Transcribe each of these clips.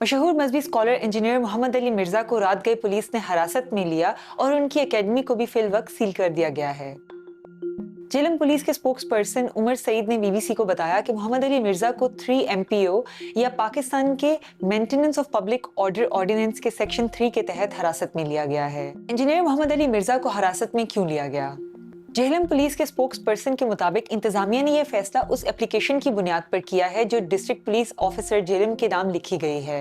मशहूर मजहबी scholar engineer Mohammad Ali Mirza को रात गए पुलिस ने हिरासत में लिया और उनकी एकेडमी को भी फिलवक्त सील कर दिया गया है। जेलम पुलिस के स्पोक्स पर्सन उमर सईद ने बीबीसी को बताया कि मोहम्मद अली मिर्जा को 3 MPO या पाकिस्तान के maintenance of public order ordinance के सेक्शन 3 के तहत हिरासत में लिया गया है। इंजीनियर मोहम्मद अली मिर्जा को हिरासत में क्यों लिया गया? जेहलम पुलिस के स्पोक्स पर्सन के मुताबिक इंतजामिया ने यह फैसला उस एप्लीकेशन की बुनियाद पर किया है जो डिस्ट्रिक्ट पुलिस ऑफिसर जेहलम के नाम लिखी गई है।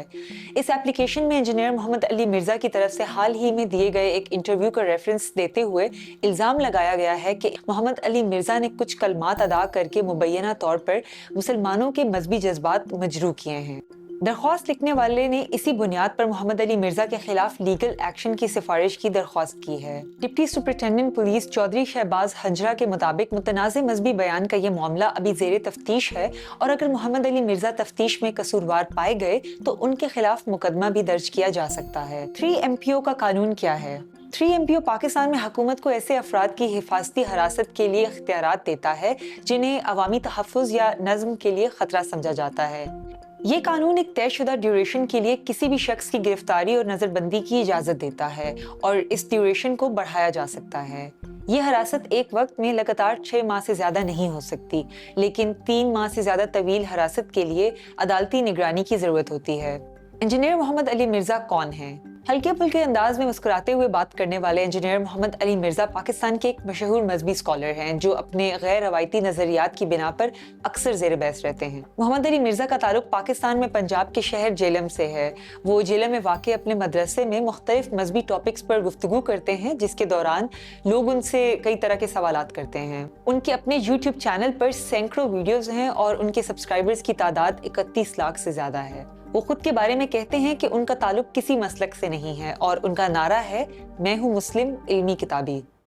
इस एप्लीकेशन में इंजीनियर मोहम्मद अली मिर्जा की तरफ से हाल ही में दिए गए एक इंटरव्यू का रेफरेंस देते हुए इल्जाम लगाया गया है कि मोहम्मद अली मिर्जा ने कुछ कलमात अदा करके मुबैना तौर पर मुसलमानों के मजहबी जज्बात मजरू किए हैं। दरख्वास्त लिखने वाले ने इसी बुनियाद पर मोहम्मद अली मिर्जा के खिलाफ लीगल एक्शन की सिफारिश की दरख्वास्त की है। Deputy superintendent police Chaudhry Shahbaz Hanjra के मुताबिक मुतनाज़ मजहबी बयान का ये मामला अभी जेर तफ्तीश है और अगर मोहम्मद अली मिर्जा तफ्तीश में कसूरवार पाए गए तो उनके खिलाफ मुकदमा भी दर्ज किया जा सकता है। 3 MPO का कानून क्या है? 3 MPO पाकिस्तान में हुकूमत को ऐसे अफराद की हिफाजती हिरासत के लिए इख्तियारात देता है जिन्हें अवामी तहफ़्फ़ुज़ या नज़्म के लिए खतरा समझा जाता है। ये कानून एक तयशुदा ड्यूरेशन के लिए किसी भी शख्स की गिरफ्तारी और नजरबंदी की इजाजत देता है और इस ड्यूरेशन को बढ़ाया जा सकता है। ये हिरासत एक वक्त में लगातार 6 माह से ज्यादा नहीं हो सकती, लेकिन 3 माह से ज्यादा तवील हिरासत के लिए अदालती निगरानी की जरूरत होती है। इंजीनियर मोहम्मद अली मिर्जा कौन है? हल्के फुल्के अंदाज में मुस्कुराते हुए बात करने वाले इंजीनियर मोहम्मद अली मिर्जा पाकिस्तान के एक मशहूर मजहबी स्कॉलर हैं जो अपने गैर रवायती नजरियात की बिना पर अक्सर जेर बहस रहते हैं। मोहम्मद अली मिर्जा का ताल्लुक पाकिस्तान में पंजाब के शहर जेलम से है। वो जेलम में वाक़ अपने मदरसे में मुख्तलिफ मजहबी टॉपिक्स पर गुफ्तगू करते हैं जिसके दौरान लोग उनसे कई तरह के सवालात करते हैं। उनके अपने YouTube चैनल पर सैकड़ों वीडियोज हैं और उनके सब्सक्राइबर्स की तादाद 31 लाख से ज्यादा है। वो खुद के बारे में कहते हैं कि उनका ताल्लुक किसी मसलक से नहीं है और उनका नारा है, मैं हूँ मुस्लिम इल्मी किताबी।